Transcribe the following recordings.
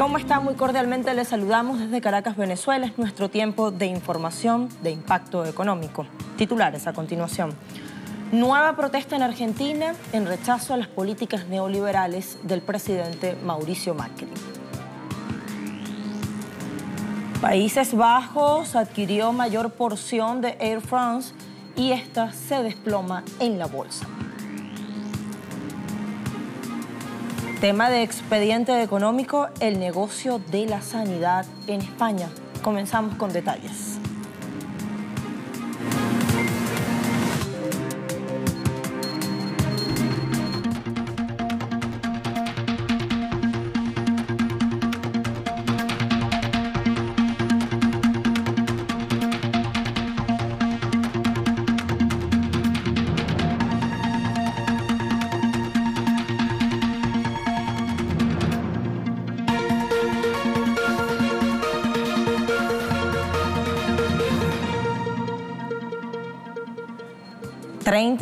¿Cómo está? Muy cordialmente les saludamos desde Caracas, Venezuela. Es nuestro tiempo de información de impacto económico. Titulares a continuación. Nueva protesta en Argentina en rechazo a las políticas neoliberales del presidente Mauricio Macri. Países Bajos adquirió mayor porción de Air France y esta se desploma en la bolsa. Tema de expediente económico, el negocio de la sanidad en España. Comenzamos con detalles.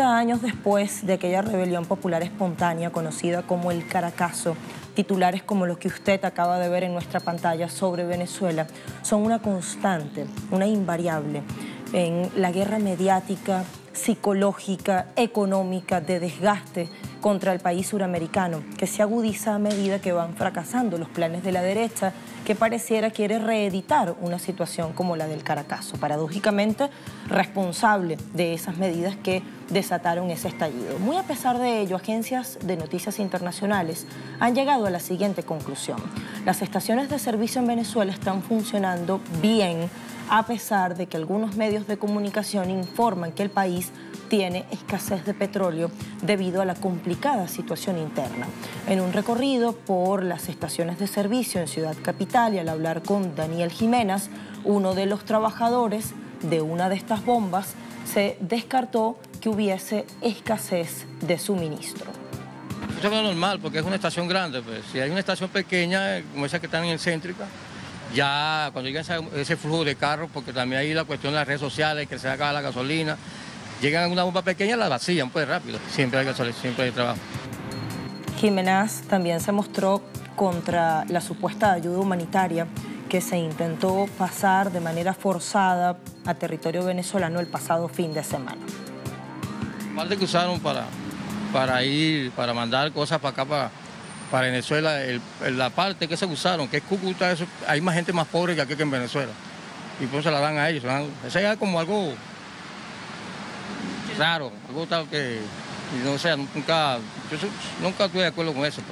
Años después de aquella rebelión popular espontánea conocida como el Caracazo, titulares como los que usted acaba de ver en nuestra pantalla sobre Venezuela son una constante, una invariable en la guerra mediática, psicológica, económica, de desgaste contra el país suramericano, que se agudiza a medida que van fracasando los planes de la derecha, que pareciera quiere reeditar una situación como la del Caracazo, paradójicamente responsable de esas medidas que desataron ese estallido. Muy a pesar de ello, agencias de noticias internacionales han llegado a la siguiente conclusión. Las estaciones de servicio en Venezuela están funcionando bien, a pesar de que algunos medios de comunicación informan que el país tiene escasez de petróleo debido a la complicada situación interna. En un recorrido por las estaciones de servicio en Ciudad Capital y al hablar con Daniel Jiménez, uno de los trabajadores de una de estas bombas, se descartó que hubiese escasez de suministro. Eso es normal porque es una estación grande, pues. Si hay una estación pequeña, como esa que está en el Céntrica, ya cuando llega ese flujo de carros, porque también hay la cuestión de las redes sociales, que se acaba la gasolina, llegan a una bomba pequeña, la vacían pues rápido. Siempre hay gasolina, siempre hay trabajo. Jiménez también se mostró contra la supuesta ayuda humanitaria que se intentó pasar de manera forzada a territorio venezolano el pasado fin de semana. Aparte que usaron para mandar cosas para acá, para Venezuela, la parte que se usaron, que es Cúcuta, eso, hay más gente más pobre que aquí que en Venezuela. Y pues se la dan a ellos. Eso ya es como algo raro, algo tal que, no sé, nunca estuve de acuerdo con eso.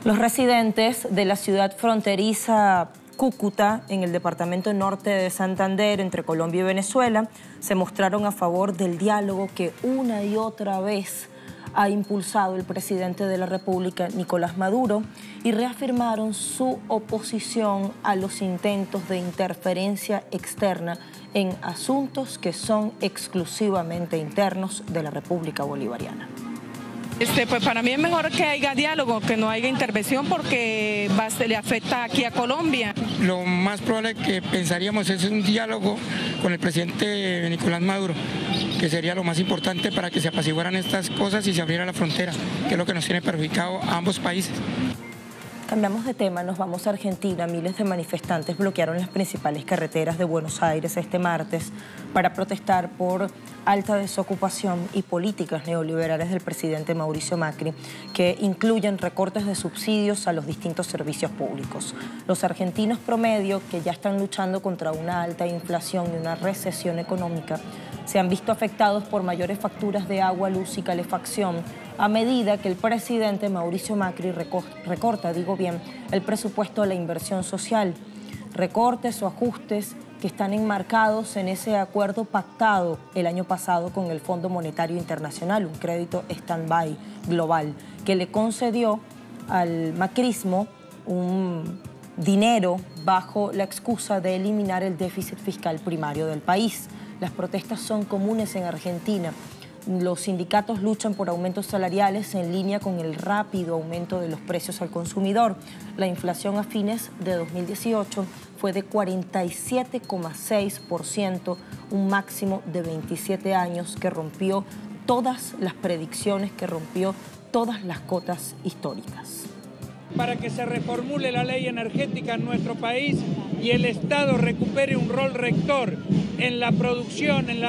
Los residentes de la ciudad fronteriza Cúcuta, en el departamento norte de Santander, entre Colombia y Venezuela, se mostraron a favor del diálogo que una y otra vez ha impulsado el presidente de la República, Nicolás Maduro, y reafirmaron su oposición a los intentos de interferencia externa en asuntos que son exclusivamente internos de la República Bolivariana. Pues para mí es mejor que haya diálogo, que no haya intervención, porque le afecta aquí a Colombia. Lo más probable que pensaríamos es un diálogo con el presidente Nicolás Maduro, que sería lo más importante para que se apaciguaran estas cosas y se abriera la frontera, que es lo que nos tiene perjudicado a ambos países. Cambiamos de tema, nos vamos a Argentina. Miles de manifestantes bloquearon las principales carreteras de Buenos Aires este martes para protestar por alta desocupación y políticas neoliberales del presidente Mauricio Macri, que incluyen recortes de subsidios a los distintos servicios públicos. Los argentinos promedio, que ya están luchando contra una alta inflación y una recesión económica, se han visto afectados por mayores facturas de agua, luz y calefacción, a medida que el presidente Mauricio Macri recorta, el presupuesto a la inversión social. Recortes o ajustes que están enmarcados en ese acuerdo pactado el año pasado con el Fondo Monetario Internacional, un crédito stand-by global, que le concedió al macrismo un dinero bajo la excusa de eliminar el déficit fiscal primario del país. Las protestas son comunes en Argentina. Los sindicatos luchan por aumentos salariales en línea con el rápido aumento de los precios al consumidor. La inflación a fines de 2018 fue de 47,6%, un máximo de 27 años que rompió todas las predicciones, que rompió todas las cotas históricas. para que se reformule la ley energética en nuestro país y el Estado recupere un rol rector en la producción, en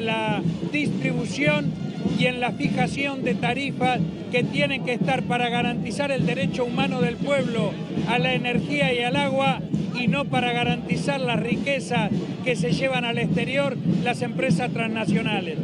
la distribución y en la fijación de tarifas que tienen que estar para garantizar el derecho humano del pueblo a la energía y al agua, y no para garantizar la riqueza que se llevan al exterior las empresas transnacionales.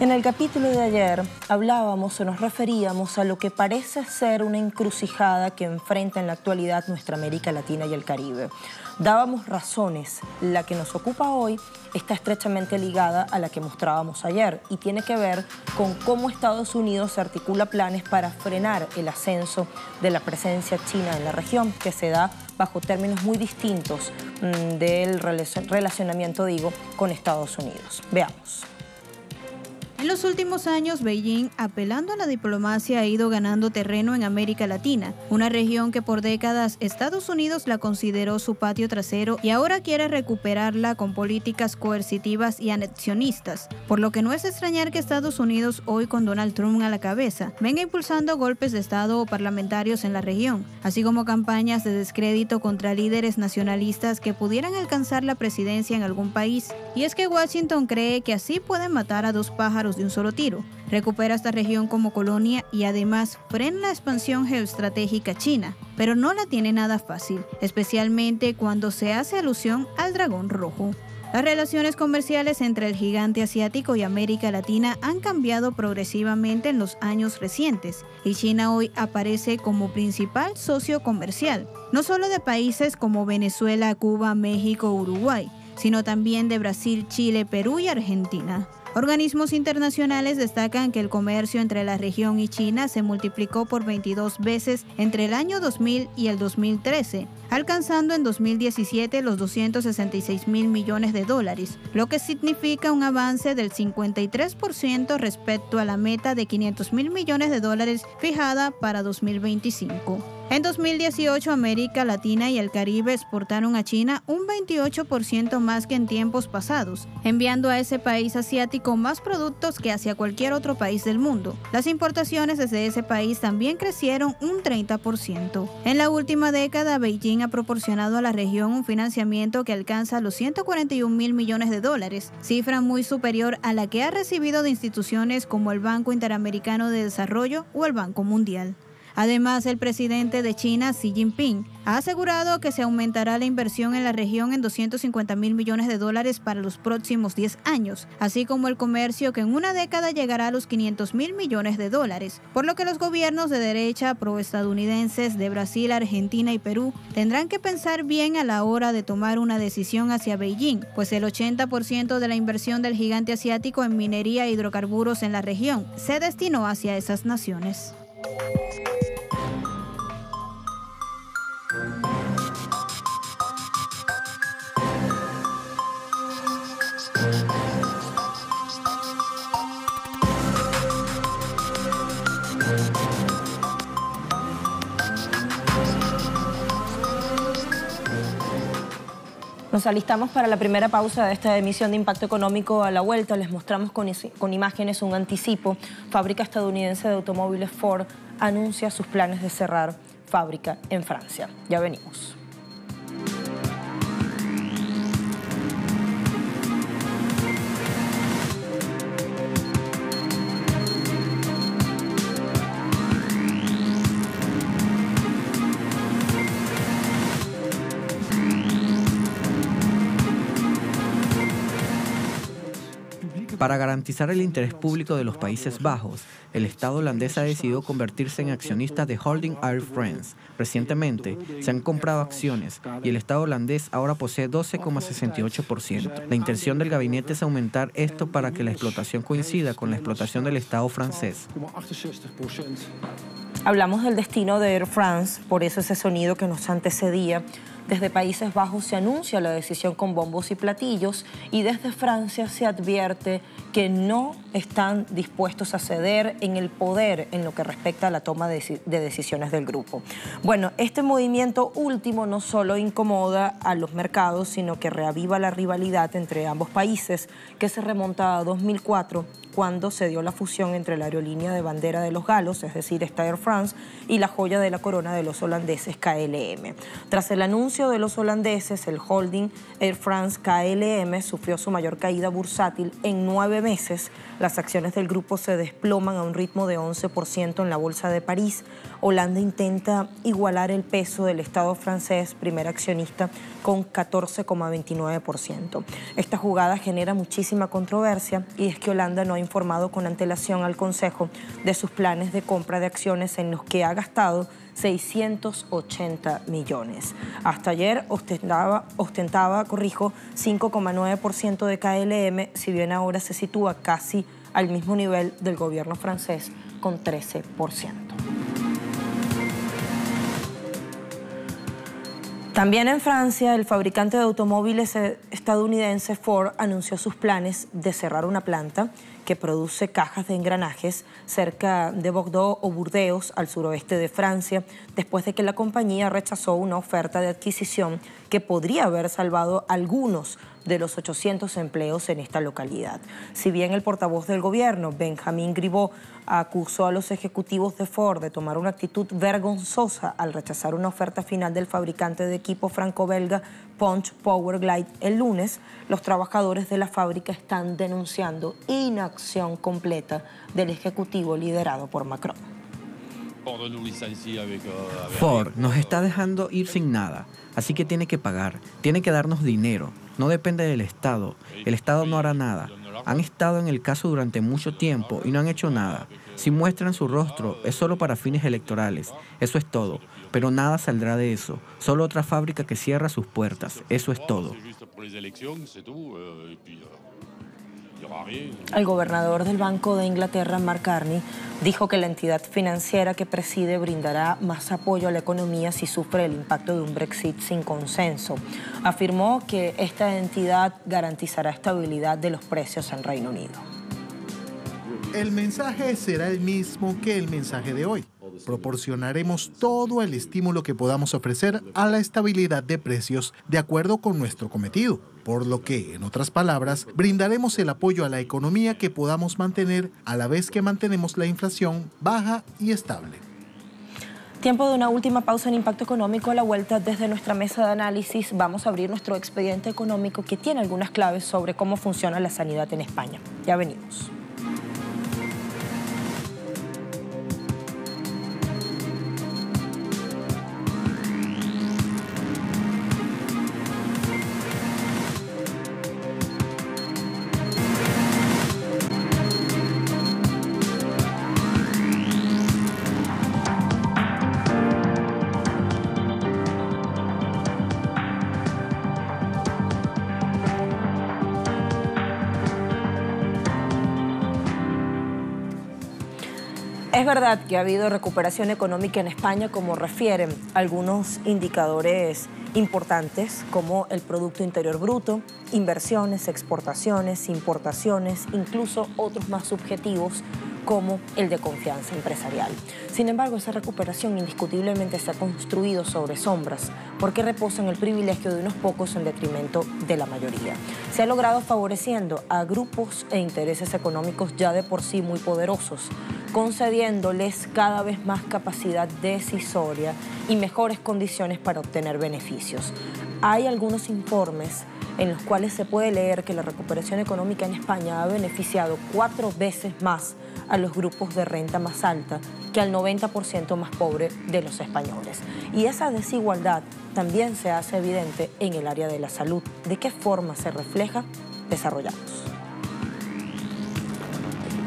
En el capítulo de ayer hablábamos o nos referíamos a lo que parece ser una encrucijada que enfrenta en la actualidad nuestra América Latina y el Caribe. Dábamos razones, la que nos ocupa hoy está estrechamente ligada a la que mostrábamos ayer y tiene que ver con cómo Estados Unidos articula planes para frenar el ascenso de la presencia china en la región, que se da bajo términos muy distintos del relacionamiento, con Estados Unidos. Veamos. En los últimos años, Beijing, apelando a la diplomacia, ha ido ganando terreno en América Latina, una región que por décadas Estados Unidos la consideró su patio trasero y ahora quiere recuperarla con políticas coercitivas y anexionistas, por lo que no es extrañar que Estados Unidos, hoy con Donald Trump a la cabeza, venga impulsando golpes de Estado o parlamentarios en la región, así como campañas de descrédito contra líderes nacionalistas que pudieran alcanzar la presidencia en algún país. Y es que Washington cree que así pueden matar a dos pájaros de un solo tiro. Recupera esta región como colonia y además frena la expansión geoestratégica china, pero no la tiene nada fácil, especialmente cuando se hace alusión al dragón rojo. Las relaciones comerciales entre el gigante asiático y América Latina han cambiado progresivamente en los años recientes y China hoy aparece como principal socio comercial, no solo de países como Venezuela, Cuba, México, Uruguay, sino también de Brasil, Chile, Perú y Argentina. Organismos internacionales destacan que el comercio entre la región y China se multiplicó por 22 veces entre el año 2000 y el 2013, alcanzando en 2017 los 266.000 millones de dólares, lo que significa un avance del 53% respecto a la meta de 500.000 millones de dólares fijada para 2025. En 2018, América Latina y el Caribe exportaron a China un 28% más que en tiempos pasados, enviando a ese país asiático más productos que hacia cualquier otro país del mundo. Las importaciones desde ese país también crecieron un 30%. En la última década, Beijing ha proporcionado a la región un financiamiento que alcanza los 141.000 millones de dólares, cifra muy superior a la que ha recibido de instituciones como el Banco Interamericano de Desarrollo o el Banco Mundial. Además, el presidente de China, Xi Jinping, ha asegurado que se aumentará la inversión en la región en 250.000 millones de dólares para los próximos 10 años, así como el comercio que en una década llegará a los 500.000 millones de dólares, por lo que los gobiernos de derecha proestadounidenses de Brasil, Argentina y Perú tendrán que pensar bien a la hora de tomar una decisión hacia Beijing, pues el 80% de la inversión del gigante asiático en minería e hidrocarburos en la región se destinó hacia esas naciones. Nos alistamos para la primera pausa de esta emisión de Impacto Económico. A la vuelta les mostramos con imágenes un anticipo. Fábrica estadounidense de automóviles Ford anuncia sus planes de cerrar fábrica en Francia. Ya venimos. Para garantizar el interés público de los Países Bajos, el Estado holandés ha decidido convertirse en accionista de Holding Air France. Recientemente se han comprado acciones y el Estado holandés ahora posee 12,68%. La intención del gabinete es aumentar esto para que la explotación coincida con la explotación del Estado francés. Hablamos del destino de Air France, por eso ese sonido que nos antecedía. Desde Países Bajos se anuncia la decisión con bombos y platillos y desde Francia se advierte que no están dispuestos a ceder en el poder en lo que respecta a la toma de decisiones del grupo. Bueno, este movimiento último no solo incomoda a los mercados, sino que reaviva la rivalidad entre ambos países que se remonta a 2004, cuando se dio la fusión entre la aerolínea de bandera de los galos, es decir, esta Air France, y la joya de la corona de los holandeses KLM. Tras el anuncio de los holandeses, el holding Air France KLM sufrió su mayor caída bursátil en 9 meses. Las acciones del grupo se desploman a un ritmo de 11% en la bolsa de París. Holanda intenta igualar el peso del Estado francés, primer accionista, con 14,29%. Esta jugada genera muchísima controversia y es que Holanda no ha informado con antelación al Consejo de sus planes de compra de acciones en los que ha gastado 680 millones. Hasta ayer ostentaba 5,9% de KLM, si bien ahora se sitúa casi al mismo nivel del gobierno francés con 13%. También en Francia, el fabricante de automóviles estadounidense Ford anunció sus planes de cerrar una planta que produce cajas de engranajes cerca de Bordeaux o Burdeos, al suroeste de Francia, después de que la compañía rechazó una oferta de adquisición que podría haber salvado algunos de los 800 empleos en esta localidad. Si bien el portavoz del gobierno, Benjamin Griveaux, acusó a los ejecutivos de Ford de tomar una actitud vergonzosa al rechazar una oferta final del fabricante de equipo franco-belga Punch Powerglide el lunes, los trabajadores de la fábrica están denunciando inacción completa del ejecutivo liderado por Macron. Ford nos está dejando ir sin nada, así que tiene que pagar, tiene que darnos dinero. No depende del Estado. El Estado no hará nada. Han estado en el caso durante mucho tiempo y no han hecho nada. Si muestran su rostro, es solo para fines electorales. Eso es todo. Pero nada saldrá de eso. Solo otra fábrica que cierra sus puertas. Eso es todo. El gobernador del Banco de Inglaterra, Mark Carney, dijo que la entidad financiera que preside brindará más apoyo a la economía si sufre el impacto de un Brexit sin consenso. Afirmó que esta entidad garantizará estabilidad de los precios en Reino Unido. El mensaje será el mismo que el mensaje de hoy. Proporcionaremos todo el estímulo que podamos ofrecer a la estabilidad de precios de acuerdo con nuestro cometido, por lo que, en otras palabras, brindaremos el apoyo a la economía que podamos mantener a la vez que mantenemos la inflación baja y estable. Tiempo de una última pausa en Impacto Económico. A la vuelta, desde nuestra mesa de análisis, vamos a abrir nuestro expediente económico que tiene algunas claves sobre cómo funciona la sanidad en España. Ya venimos. Es verdad que ha habido recuperación económica en España, como refieren algunos indicadores importantes, como el Producto Interior Bruto, inversiones, exportaciones, importaciones, incluso otros más subjetivos, como el de confianza empresarial. Sin embargo, esa recuperación indiscutiblemente se ha construido sobre sombras, porque reposa en el privilegio de unos pocos en detrimento de la mayoría. Se ha logrado favoreciendo a grupos e intereses económicos ya de por sí muy poderosos, concediéndoles cada vez más capacidad decisoria y mejores condiciones para obtener beneficios. Hay algunos informes en los cuales se puede leer que la recuperación económica en España ha beneficiado 4 veces más a los grupos de renta más alta que al 90% más pobre de los españoles. Y esa desigualdad también se hace evidente en el área de la salud. ¿De qué forma se refleja? Desarrollamos.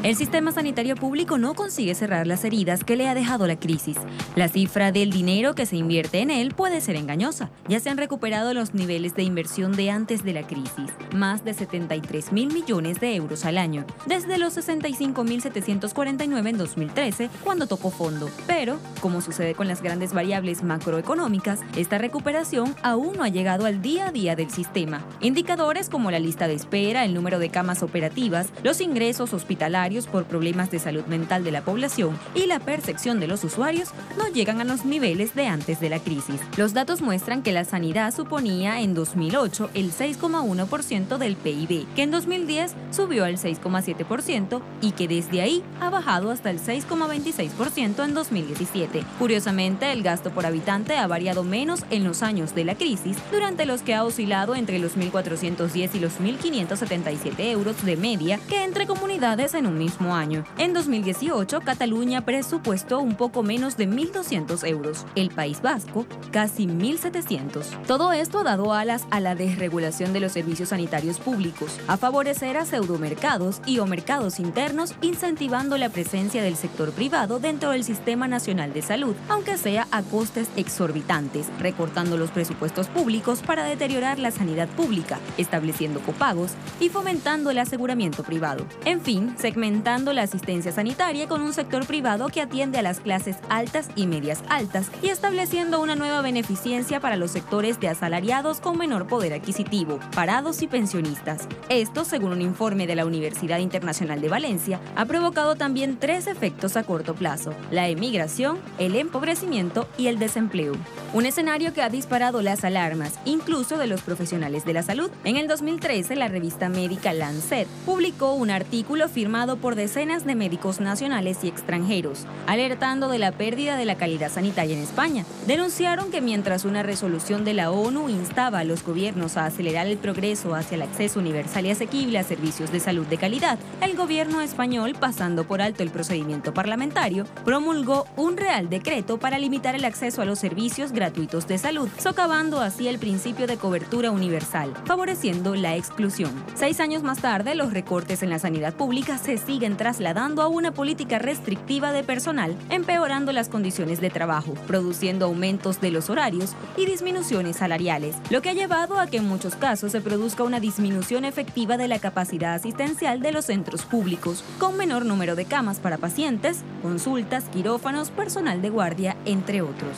El sistema sanitario público no consigue cerrar las heridas que le ha dejado la crisis. La cifra del dinero que se invierte en él puede ser engañosa. Ya se han recuperado los niveles de inversión de antes de la crisis, más de 73.000 millones de euros al año, desde los 65.749 en 2013, cuando tocó fondo. Pero, como sucede con las grandes variables macroeconómicas, esta recuperación aún no ha llegado al día a día del sistema. Indicadores como la lista de espera, el número de camas operativas, los ingresos hospitalarios por problemas de salud mental de la población y la percepción de los usuarios no llegan a los niveles de antes de la crisis. Los datos muestran que la sanidad suponía en 2008 el 6,1% del PIB, que en 2010 subió al 6,7% y que desde ahí ha bajado hasta el 6,26% en 2017. Curiosamente, el gasto por habitante ha variado menos en los años de la crisis, durante los que ha oscilado entre los 1.410 y los 1.577 euros de media que entre comunidades en un mismo año. En 2018, Cataluña presupuestó un poco menos de 1.200 euros. El País Vasco, casi 1.700. Todo esto ha dado alas a la desregulación de los servicios sanitarios públicos, a favorecer a pseudomercados y o mercados internos, incentivando la presencia del sector privado dentro del Sistema Nacional de Salud, aunque sea a costes exorbitantes, recortando los presupuestos públicos para deteriorar la sanidad pública, estableciendo copagos y fomentando el aseguramiento privado. En fin, segmentando la asistencia sanitaria con un sector privado que atiende a las clases altas y medias altas y estableciendo una nueva beneficencia para los sectores de asalariados con menor poder adquisitivo, parados y pensionistas. Esto, según un informe de la Universidad Internacional de Valencia, ha provocado también 3 efectos a corto plazo: la emigración, el empobrecimiento y el desempleo. Un escenario que ha disparado las alarmas, incluso de los profesionales de la salud. En el 2013, la revista médica Lancet publicó un artículo firmado por decenas de médicos nacionales y extranjeros, alertando de la pérdida de la calidad sanitaria en España. Denunciaron que mientras una resolución de la ONU instaba a los gobiernos a acelerar el progreso hacia el acceso universal y asequible a servicios de salud de calidad, el gobierno español, pasando por alto el procedimiento parlamentario, promulgó un Real Decreto para limitar el acceso a los servicios gratuitos de salud, socavando así el principio de cobertura universal, favoreciendo la exclusión. 6 años más tarde, los recortes en la sanidad pública se siguen trasladando a una política restrictiva de personal, empeorando las condiciones de trabajo, produciendo aumentos de los horarios y disminuciones salariales, lo que ha llevado a que en muchos casos se produzca una disminución efectiva de la capacidad asistencial de los centros públicos, con menor número de camas para pacientes, consultas, quirófanos, personal de guardia, entre otros.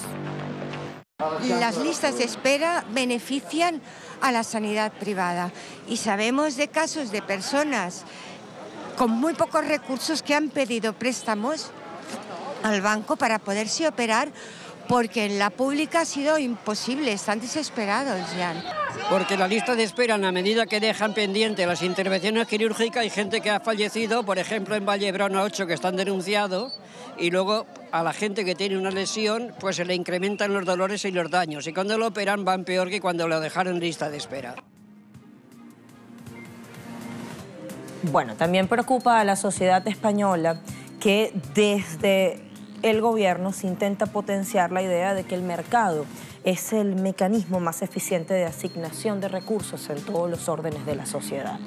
Las listas de espera benefician a la sanidad privada y sabemos de casos de personas con muy pocos recursos que han pedido préstamos al banco para poderse operar, porque en la pública ha sido imposible, están desesperados ya. Porque la lista de espera, a medida que dejan pendiente las intervenciones quirúrgicas, hay gente que ha fallecido, por ejemplo en Vallebrón 8 que están denunciados, y luego a la gente que tiene una lesión pues se le incrementan los dolores y los daños, y cuando lo operan van peor que cuando lo dejaron en lista de espera. Bueno, también preocupa a la sociedad española que desde el gobierno se intenta potenciar la idea de que el mercado es el mecanismo más eficiente de asignación de recursos en todos los órdenes de la sociedad.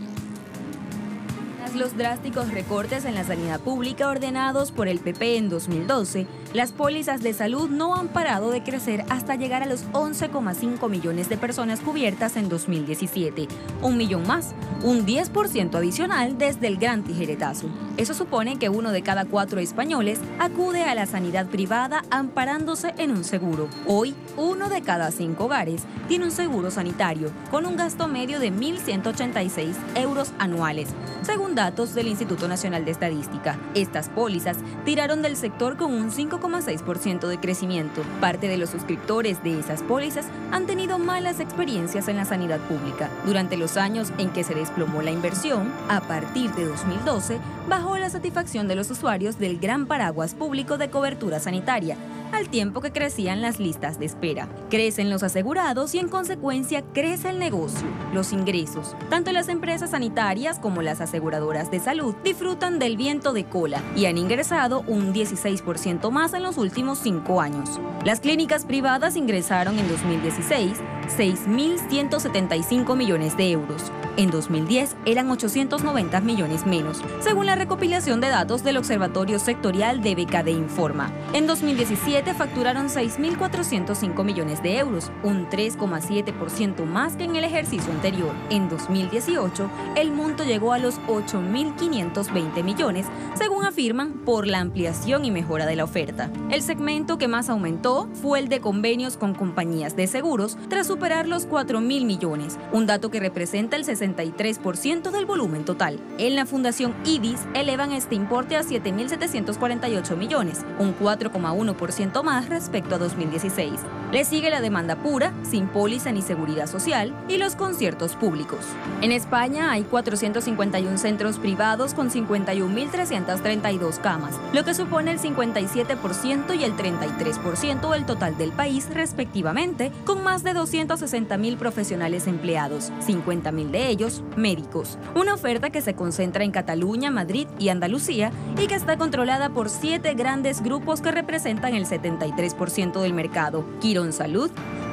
Tras los drásticos recortes en la sanidad pública ordenados por el PP en 2012, las pólizas de salud no han parado de crecer hasta llegar a los 11,5 millones de personas cubiertas en 2017. 1 millón más, un 10% adicional desde el gran tijeretazo. Eso supone que 1 de cada 4 españoles acude a la sanidad privada amparándose en un seguro. Hoy, 1 de cada 5 hogares tiene un seguro sanitario, con un gasto medio de 1.186 euros anuales, según datos del Instituto Nacional de Estadística. Estas pólizas tiraron del sector con un 5,6% de crecimiento. Parte de los suscriptores de esas pólizas han tenido malas experiencias en la sanidad pública. Durante los años en que se desplomó la inversión, a partir de 2012, bajó la satisfacción de los usuarios del gran paraguas público de cobertura sanitaria, al tiempo que crecían las listas de espera. Crecen los asegurados y en consecuencia crece el negocio, los ingresos. Tanto las empresas sanitarias como las aseguradoras de salud disfrutan del viento de cola y han ingresado un 16% más en los últimos 5 años. Las clínicas privadas ingresaron en 2016 6.175 millones de euros, En 2010 eran 890 millones menos, según la recopilación de datos del Observatorio Sectorial de BKD Informa. En 2017 facturaron 6.405 millones de euros, un 3,7% más que en el ejercicio anterior. En 2018, el monto llegó a los 8.520 millones, según afirman, por la ampliación y mejora de la oferta. El segmento que más aumentó fue el de convenios con compañías de seguros, tras superar los 4.000 millones, un dato que representa el 63% del volumen total. En la Fundación IDIS elevan este importe a 7.748 millones, un 4,1% más respecto a 2016. Le sigue la demanda pura, sin póliza ni seguridad social, y los conciertos públicos. En España hay 451 centros privados con 51.332 camas, lo que supone el 57% y el 33% del total del país respectivamente, con más de 260.000 profesionales empleados, 50.000 de ellos médicos. Una oferta que se concentra en Cataluña, Madrid y Andalucía y que está controlada por 7 grandes grupos que representan el 73% del mercado: Quirón Salud,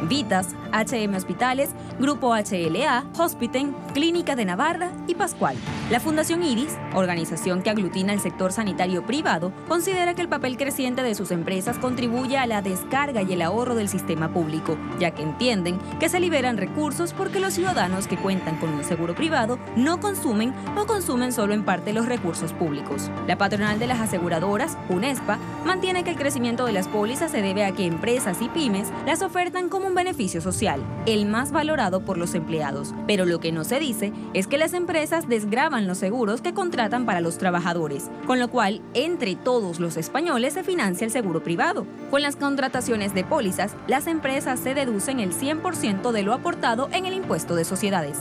Vitas, HM Hospitales, Grupo HLA, Hospiten, Clínica de Navarra y Pascual. La Fundación IDIS, organización que aglutina el sector sanitario privado, considera que el papel creciente de sus empresas contribuye a la descarga y el ahorro del sistema público, ya que entienden que se liberan recursos porque los ciudadanos que cuentan con un seguro privado no consumen o consumen solo en parte los recursos públicos. La patronal de las aseguradoras, UNESPA, mantiene que el crecimiento de las pólizas se debe a que empresas y pymes las ofertan como un beneficio social, el más valorado por los empleados. Pero lo que no se dice es que las empresas desgravan los seguros que contratan para los trabajadores, con lo cual, entre todos los españoles se financia el seguro privado. Con las contrataciones de pólizas, las empresas se deducen el 100% de lo aportado en el impuesto de sociedades.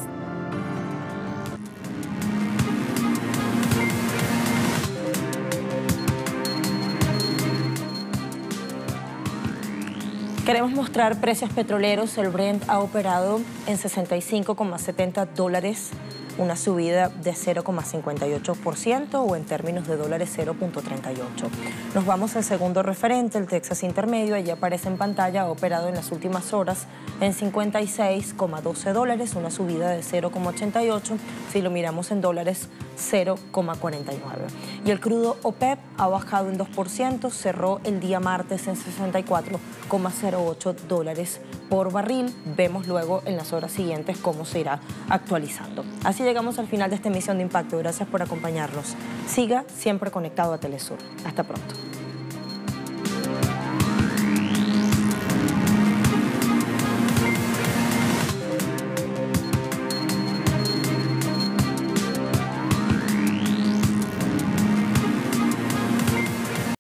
Queremos mostrar precios petroleros. El Brent ha operado en $65,70, una subida de 0,58% o en términos de dólares 0,38. Nos vamos al segundo referente, el Texas Intermedio. Allí aparece en pantalla, ha operado en las últimas horas en $56,12, una subida de 0,88. Si lo miramos en dólares, 0,49. Y el crudo OPEP ha bajado en 2%, cerró el día martes en $64,08 por barril. Vemos luego en las horas siguientes cómo se irá actualizando. Así llegamos al final de esta emisión de Impacto. Gracias por acompañarnos. Siga siempre conectado a Telesur. Hasta pronto.